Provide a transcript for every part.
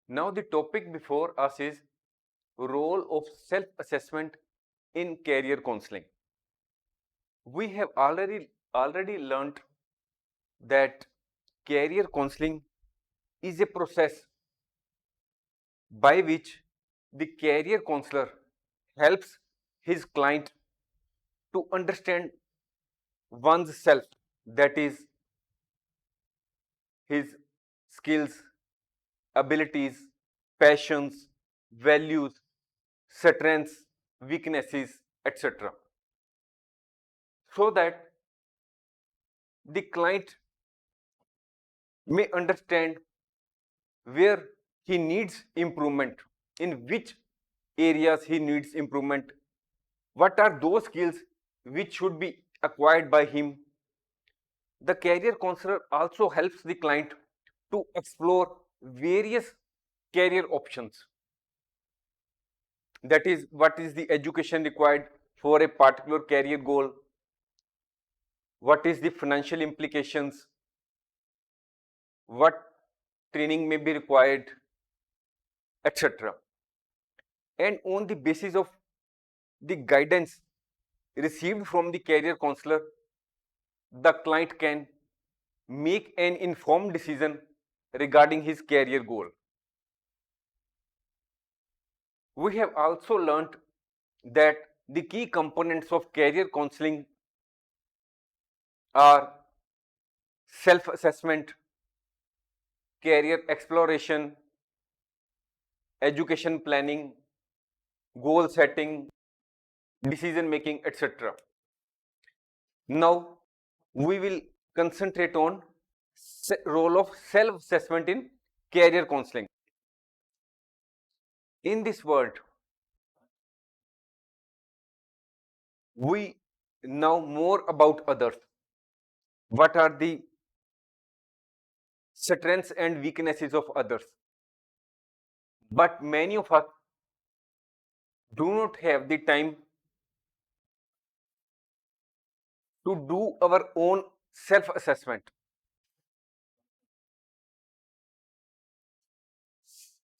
Now the topic before us is role of self-assessment in career counseling. We have already learnt that career counseling is a process by which the career counselor helps his client to understand one's self, that is his skills, abilities, passions, values, strengths, weaknesses, etc. So that the client may understand where he needs improvement, in which areas he needs improvement, what are those skills which should be acquired by him. The career counselor also helps the client to explore various career options. That is, what is the education required for a particular career goal, what is the financial implications, what training may be required, etc. And on the basis of the guidance received from the career counselor, the client can make an informed decision regarding his career goal. We have also learnt that the key components of career counseling are self-assessment, career exploration, education planning, goal setting, decision making, etc. Now we will concentrate on role of self-assessment in career counseling. In this world, we know more about others. What are the strengths and weaknesses of others? But many of us do not have the time to do our own self-assessment.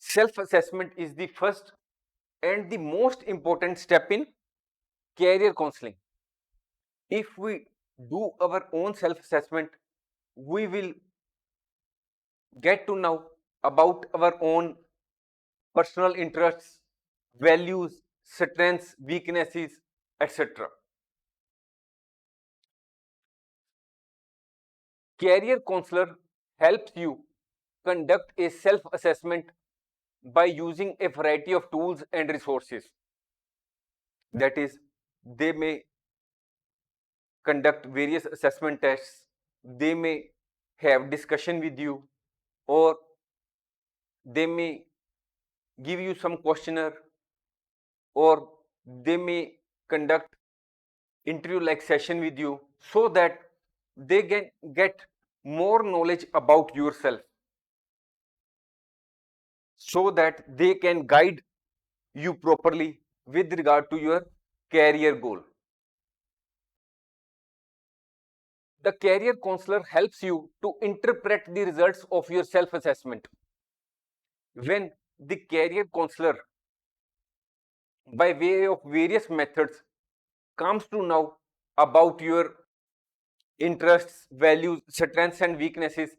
Self-assessment is the first and the most important step in career counseling. If we do our own self-assessment, we will get to know about our own personal interests, values, strengths, weaknesses, etc. Career counselor helps you conduct a self-assessment by using a variety of tools and resources. That is, they may conduct various assessment tests, they may have discussion with you, or they may give you some questionnaire, or they may conduct interview like session with you, so that they can get more knowledge about yourself, so that they can guide you properly with regard to your career goal. The career counselor helps you to interpret the results of your self-assessment. When the career counselor, by way of various methods, comes to know about your interests, values, strengths and weaknesses,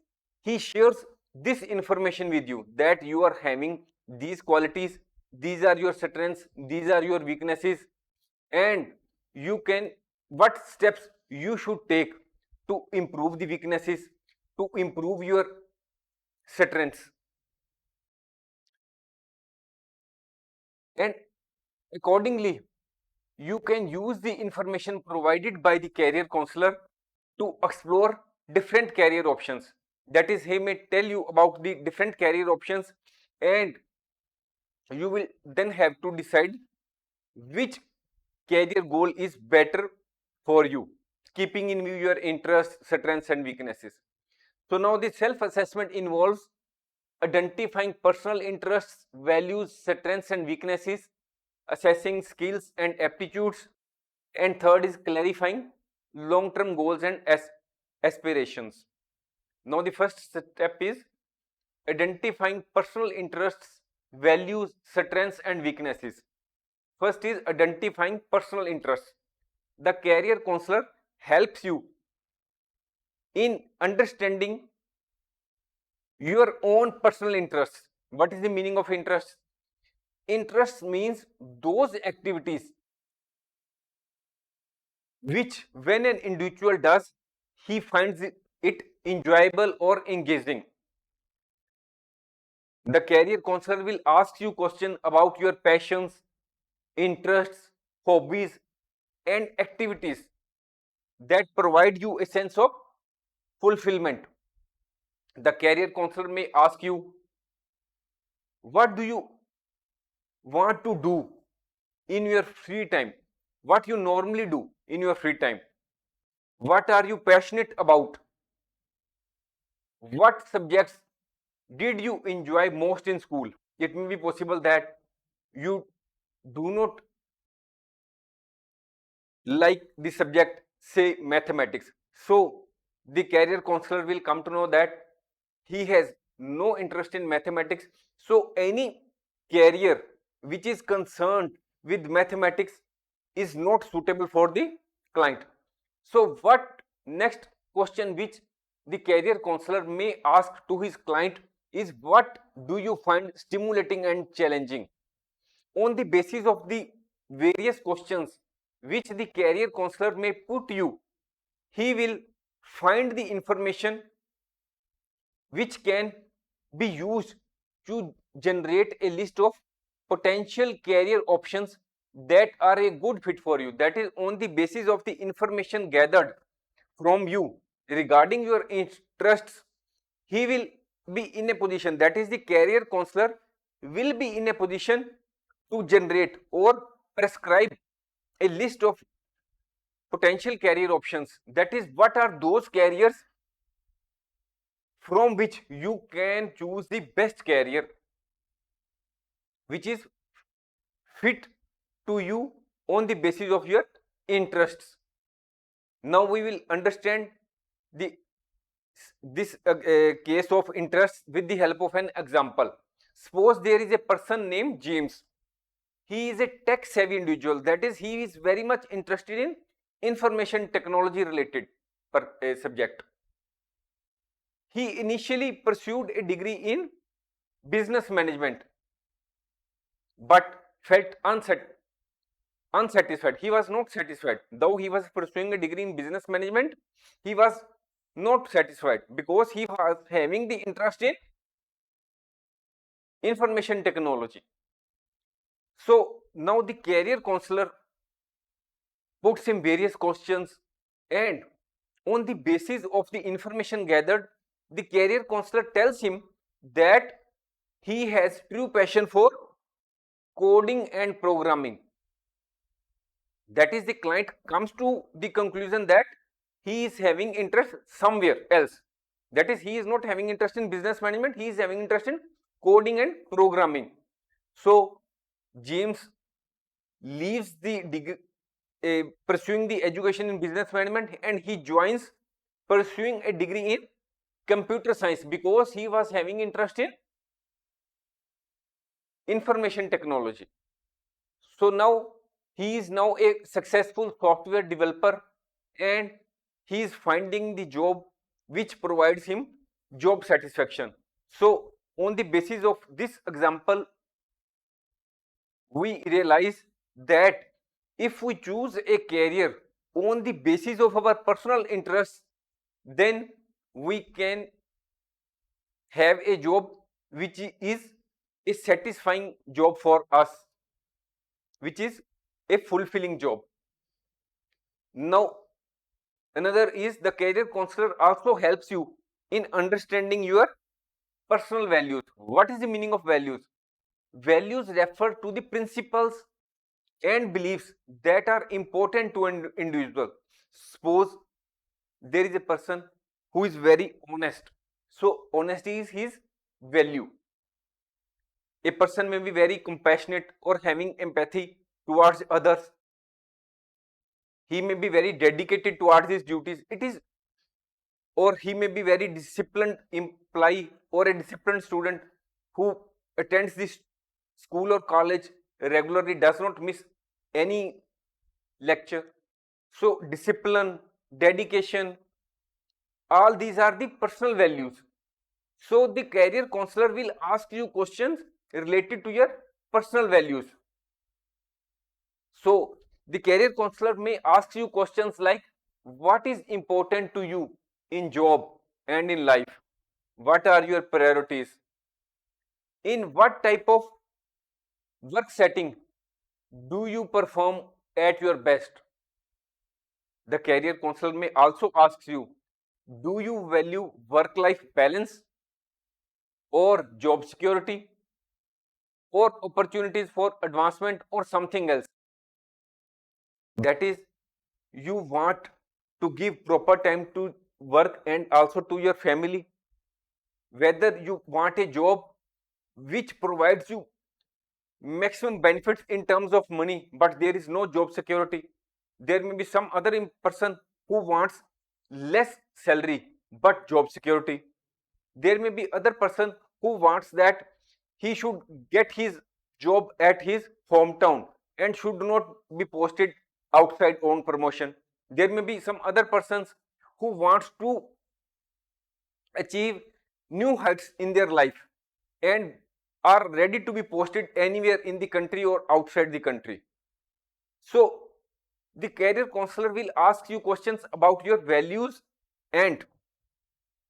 he shares this information with you, that you are having these qualities, these are your strengths, these are your weaknesses, and you can, what steps you should take to improve the weaknesses, to improve your strengths. And accordingly, you can use the information provided by the career counselor to explore different career options. That is, he may tell you about the different career options, and you will then have to decide which career goal is better for you, keeping in view your interests, strengths and weaknesses. So now the self-assessment involves identifying personal interests, values, strengths and weaknesses, assessing skills and aptitudes, and third is clarifying long-term goals and aspirations. Now the first step is identifying personal interests, values, strengths, and weaknesses. First is identifying personal interests. The career counselor helps you in understanding your own personal interests. What is the meaning of interest? Interest means those activities which, when an individual does, he finds it enjoyable or engaging. The career counselor will ask you questions about your passions, interests, hobbies, and activities that provide you a sense of fulfillment. The career counselor may ask you, what do you want to do in your free time? What you normally do in your free time? What are you passionate about? What subjects did you enjoy most in school? It may be possible that you do not like the subject, say mathematics. So the career counselor will come to know that he has no interest in mathematics. So any career which is concerned with mathematics is not suitable for the client. So what next question which the career counselor may ask to his client is, what do you find stimulating and challenging? On the basis of the various questions which the career counselor may put you, he will find the information which can be used to generate a list of potential career options that are a good fit for you. That is, on the basis of the information gathered from you regarding your interests, he will be in a position, that is, the career counselor will be in a position to generate or prescribe a list of potential career options. That is, what are those careers from which you can choose the best career which is fit to you on the basis of your interests. Now we will understand the this case of interest with the help of an example. Suppose there is a person named James. He is a tech savvy individual, that is, he is very much interested in information technology related subject. He initially pursued a degree in business management but felt unsatisfied. He was not satisfied. Though he was pursuing a degree in business management, he was not satisfied because he was having the interest in information technology. So now the career counselor puts him various questions, and on the basis of the information gathered, the career counselor tells him that he has true passion for coding and programming. That is, the client comes to the conclusion that he is having interest somewhere else. That is, he is not having interest in business management, he is having interest in coding and programming. So James leaves the degree, pursuing the education in business management, and he joins pursuing a degree in computer science because he was having interest in information technology. So now he is now a successful software developer, and he is finding the job which provides him job satisfaction. So on the basis of this example, we realize that if we choose a career on the basis of our personal interests, then we can have a job which is a satisfying job for us, which is a fulfilling job. Now another is, the career counselor also helps you in understanding your personal values. What is the meaning of values? Values refer to the principles and beliefs that are important to an individual. Suppose there is a person who is very honest, so honesty is his value. A person may be very compassionate or having empathy towards others. He may be very dedicated towards his duties. It is or he may be very disciplined employee or a disciplined student who attends this school or college regularly, does not miss any lecture. So discipline, dedication, all these are the personal values. So the career counselor will ask you questions related to your personal values. So the career counselor may ask you questions like, what is important to you in job and in life? What are your priorities? In what type of work setting do you perform at your best? The career counselor may also ask you, do you value work-life balance or job security or opportunities for advancement or something else? That is, you want to give proper time to work and also to your family. Whether you want a job which provides you maximum benefits in terms of money, but there is no job security. There may be some other person who wants less salary but job security. There may be other person who wants that he should get his job at his hometown and should not be posted outside on promotion. There may be some other persons who wants to achieve new heights in their life and are ready to be posted anywhere in the country or outside the country. So the career counselor will ask you questions about your values, and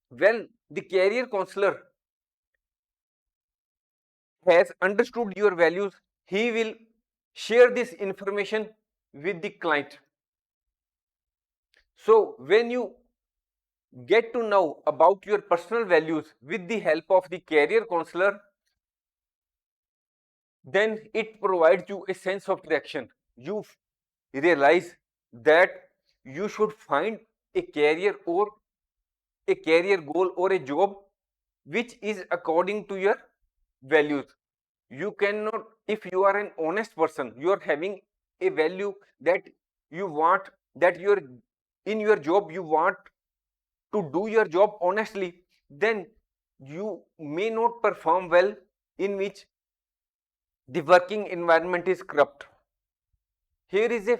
when the career counselor has understood your values, he will share this information with the client. So when you get to know about your personal values with the help of the career counselor, then it provides you a sense of direction. You realize that you should find a career or a career goal or a job which is according to your values. You cannot, if you are an honest person, you are having a value that you want, that you're in your job, you want to do your job honestly, then you may not perform well in which the working environment is corrupt. Here is a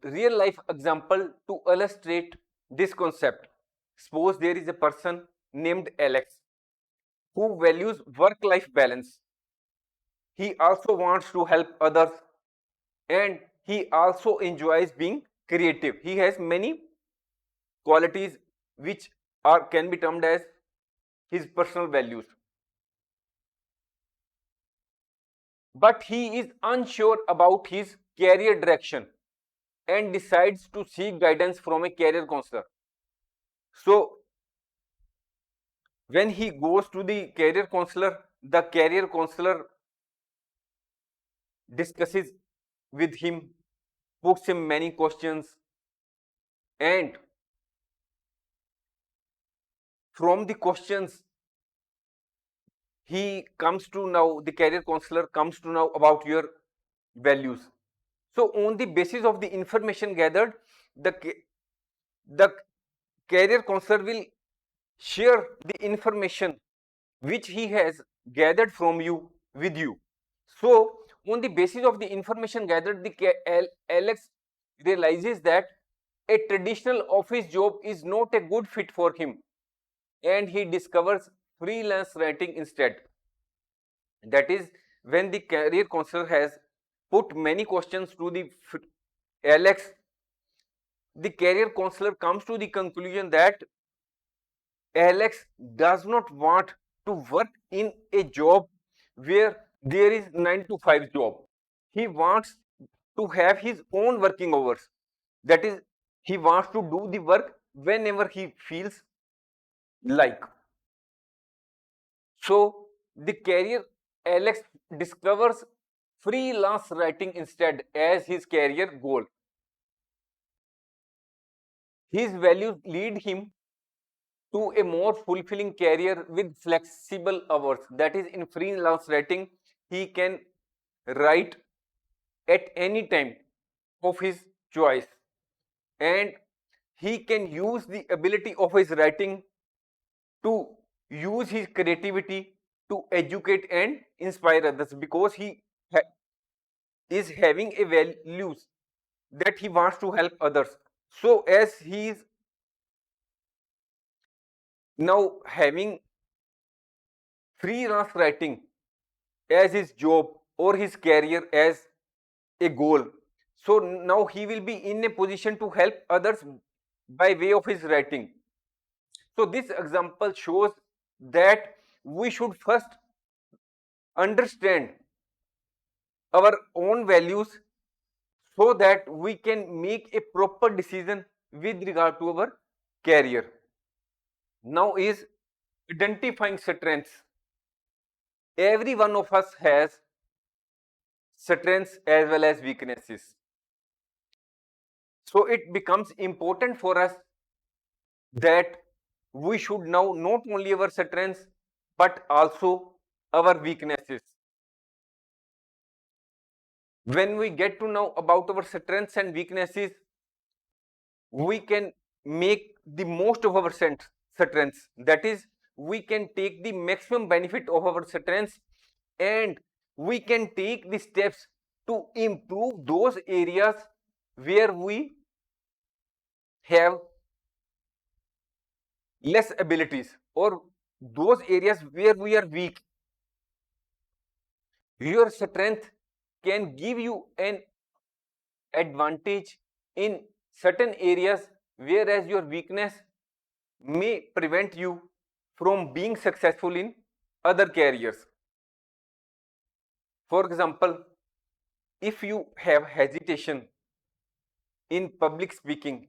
real life example to illustrate this concept. Suppose there is a person named Alex who values work life balance. He also wants to help others and he also enjoys being creative. He has many qualities which are can be termed as his personal values. But he is unsure about his career direction and decides to seek guidance from a career counselor. So when he goes to the career counselor discusses with him, puts him many questions, and from the questions he comes to know, the career counselor comes to know about your values. So on the basis of the information gathered, the career counselor will share the information which he has gathered from you with you. So on the basis of the information gathered, the Alex realizes that a traditional office job is not a good fit for him, and he discovers freelance writing instead. That is, when the career counselor has put many questions to the Alex, the career counselor comes to the conclusion that Alex does not want to work in a job where there is 9 to 5 job. He wants to have his own working hours. That is, he wants to do the work whenever he feels like. So the career Alex discovers freelance writing instead as his career goal. His values lead him to a more fulfilling career with flexible hours. That is, in freelance writing, he can write at any time of his choice, and he can use the ability of his writing to use his creativity to educate and inspire others, because he is having a values that he wants to help others. So as he is now having freelance writing as his job or his career as a goal, so now he will be in a position to help others by way of his writing. So this example shows that we should first understand our own values so that we can make a proper decision with regard to our career. Now is identifying strengths. Every one of us has strengths as well as weaknesses. So it becomes important for us that we should know not only our strengths but also our weaknesses. When we get to know about our strengths and weaknesses, we can make the most of our strengths. That is, we can take the maximum benefit of our strengths, and we can take the steps to improve those areas where we have less abilities, or those areas where we are weak. Your strength can give you an advantage in certain areas, whereas your weakness may prevent you from being successful in other careers. For example, if you have hesitation in public speaking,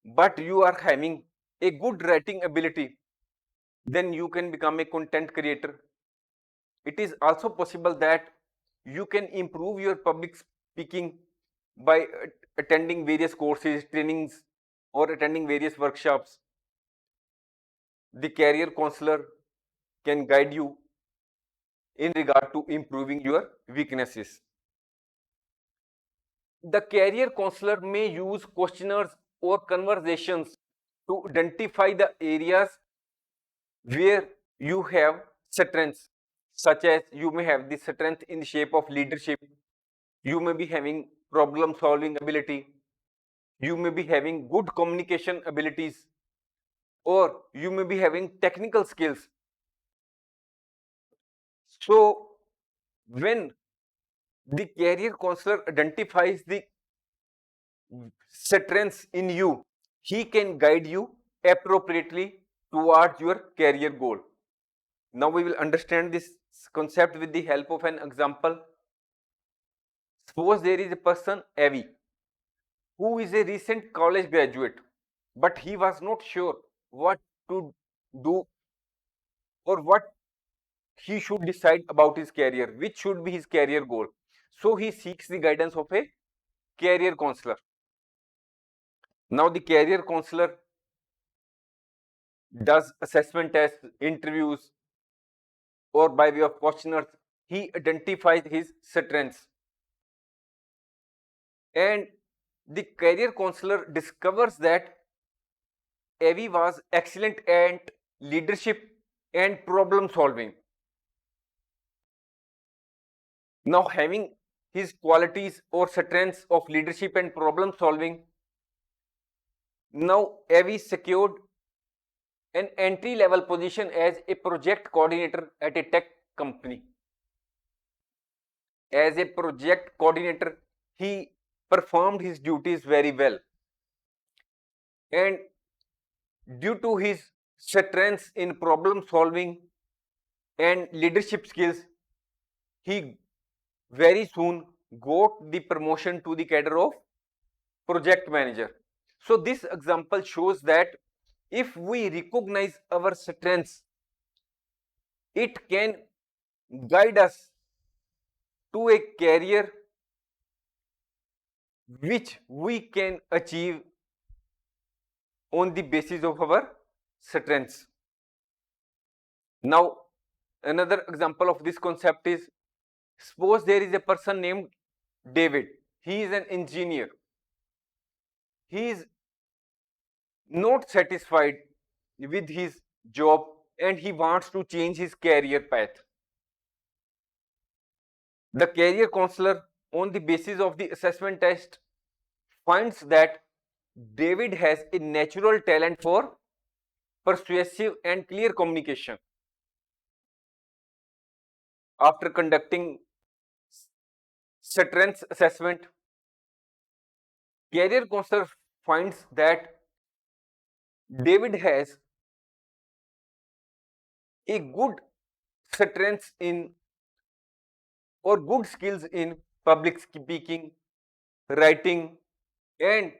but you are having a good writing ability, then you can become a content creator. It is also possible that you can improve your public speaking by attending various courses, trainings, or attending various workshops. The career counselor can guide you in regard to improving your weaknesses. The career counselor may use questionnaires or conversations to identify the areas where you have strengths, such as you may have the strength in the shape of leadership, you may be having problem solving ability, you may be having good communication abilities, or you may be having technical skills. So when the career counselor identifies the strengths in you, he can guide you appropriately towards your career goal. Now we will understand this concept with the help of an example. Suppose there is a person, Avi, who is a recent college graduate, but he was not sure what to do or what he should decide about his career, which should be his career goal. So he seeks the guidance of a career counselor. Now the career counselor does assessment tests, interviews, or by way of questionnaires, he identifies his strengths. And the career counselor discovers that Avi was excellent at leadership and problem solving. Now, having his qualities or strengths of leadership and problem solving, now Avi secured an entry level position as a project coordinator at a tech company. As a project coordinator, he performed his duties very well. And due to his strengths in problem solving and leadership skills, he very soon got the promotion to the cadre of project manager. So this example shows that if we recognize our strengths, it can guide us to a career which we can achieve on the basis of our strengths. Now, another example of this concept is, suppose there is a person named David. He is an engineer. He is not satisfied with his job and he wants to change his career path. The career counselor, on the basis of the assessment test, finds that David has a natural talent for persuasive and clear communication. After conducting strengths assessment, career counselor finds that David has a good strengths in or good skills in public speaking, writing, and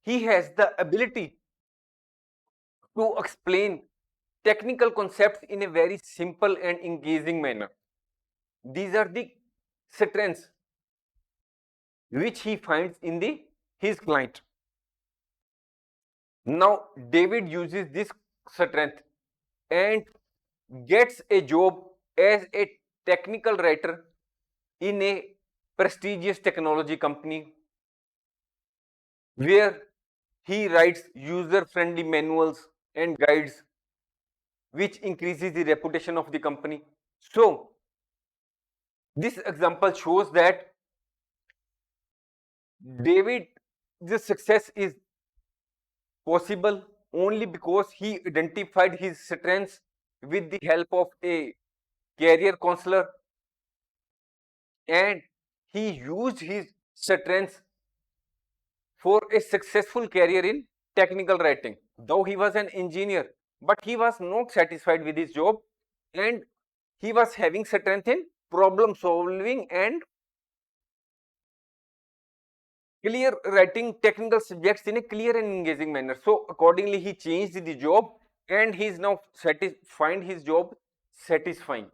he has the ability to explain technical concepts in a very simple and engaging manner. These are the strengths which he finds in his client. Now, David uses this strength and gets a job as a technical writer in a prestigious technology company where he writes user-friendly manuals and guides which increases the reputation of the company. So, this example shows that David, the success is possible only because he identified his strengths with the help of a career counselor and he used his strengths for a successful career in technical writing. Though he was an engineer, but he was not satisfied with his job and he was having strength in problem solving and clear writing technical subjects in a clear and engaging manner. So accordingly, he changed the job and he is now find his job satisfying.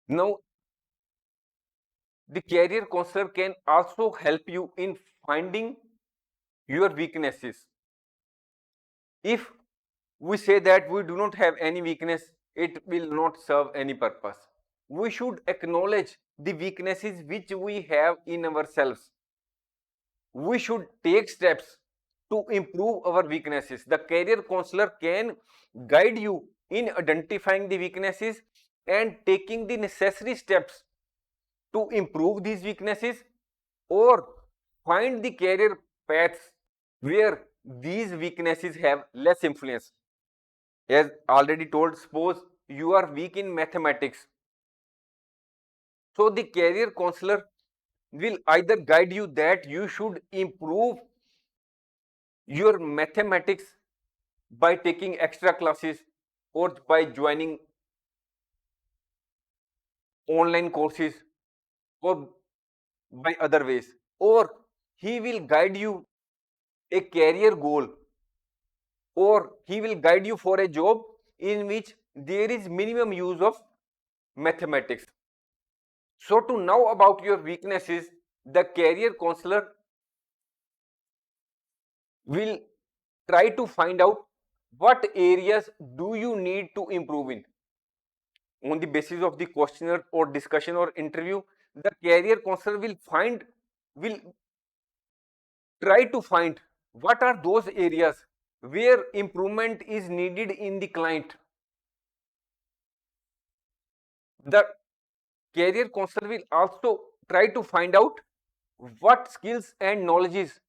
Now, the career counselor can also help you in finding your weaknesses. If we say that we do not have any weakness, it will not serve any purpose. We should acknowledge the weaknesses which we have in ourselves. We should take steps to improve our weaknesses. The career counselor can guide you in identifying the weaknesses and taking the necessary steps to improve these weaknesses or find the career paths where these weaknesses have less influence. As already told, suppose you are weak in mathematics. So the career counselor will either guide you that you should improve your mathematics by taking extra classes or by joining online courses or by other ways, or he will guide you a career goal or he will guide you for a job in which there is minimum use of mathematics. So to know about your weaknesses, the career counselor will try to find out what areas do you need to improve in. On the basis of the questionnaire or discussion or interview, the career counselor will try to find what are those areas where improvement is needed in the client. The career counselor will also try to find out what skills and knowledges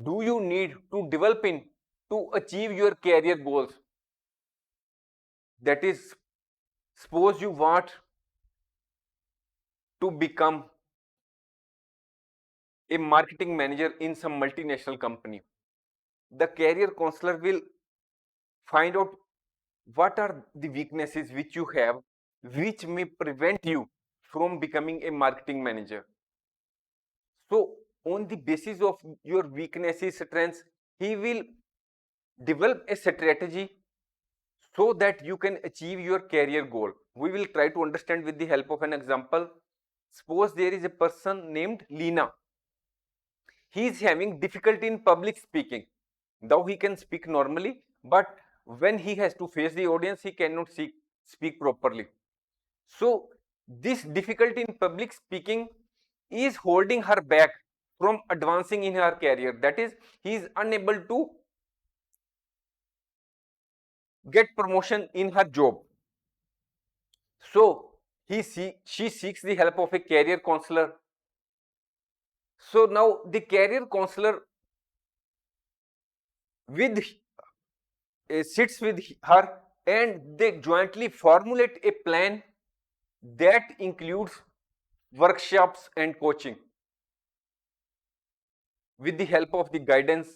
do you need to develop in to achieve your career goals. That is, suppose you want to become a marketing manager in some multinational company. The career counselor will find out what are the weaknesses which you have which may prevent you from becoming a marketing manager. So on the basis of your weaknesses, strengths, he will develop a strategy so that you can achieve your career goal. We will try to understand with the help of an example. Suppose there is a person named Lina. He is having difficulty in public speaking. Though he can speak normally, but when he has to face the audience, he cannot speak properly. So this difficulty in public speaking is holding her back from advancing in her career. That is, he is unable to get promotion in her job. So she seeks the help of a career counselor. So now the career counselor with sits with her, and they jointly formulate a plan that includes workshops and coaching. With the help of the guidance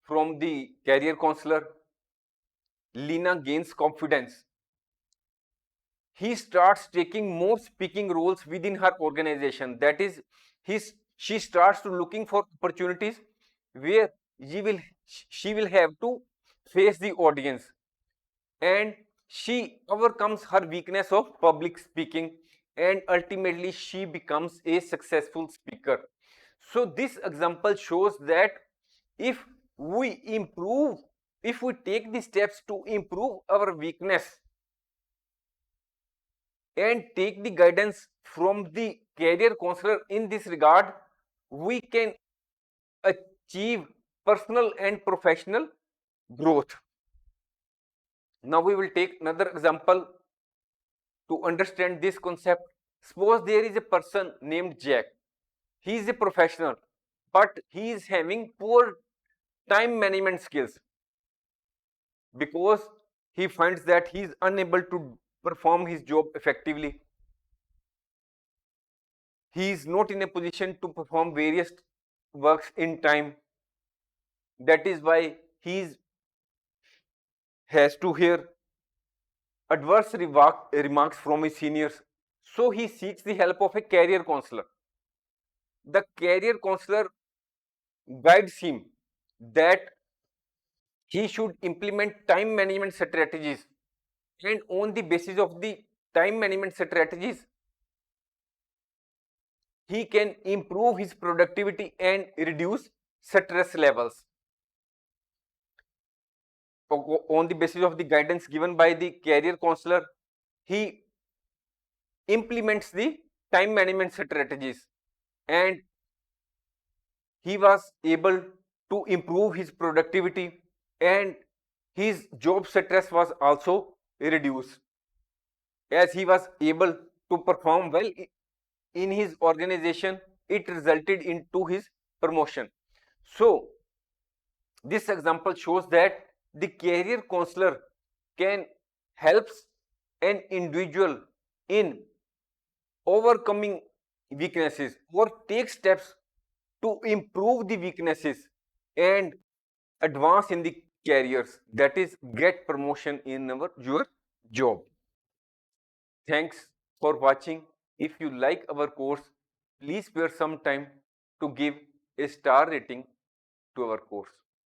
from the career counselor, Lina gains confidence. He starts taking more speaking roles within her organization. That is, she starts to looking for opportunities where she will have to face the audience, and she overcomes her weakness of public speaking, and ultimately she becomes a successful speaker. So this example shows that if we improve, if we take the steps to improve our weakness and take the guidance from the career counselor in this regard, we can achieve personal and professional growth. Now we will take another example to understand this concept. Suppose there is a person named Jack. He is a professional, but he is having poor time management skills because he finds that he is unable to perform his job effectively. He is not in a position to perform various works in time. That is why he has to hear adverse remarks from his seniors. So he seeks the help of a career counselor. The career counselor guides him that he should implement time management strategies, and on the basis of the time management strategies, he can improve his productivity and reduce stress levels. On the basis of the guidance given by the career counselor, he implements the time management strategies, and he was able to improve his productivity, and his job stress was also reduced, as he was able to perform well in his organization. It resulted into his promotion. So this example shows that the career counselor can help an individual in overcoming weaknesses or take steps to improve the weaknesses and advance in the careers, that is, get promotion in your job. Thanks for watching. If you like our course, please spare some time to give a star rating to our course.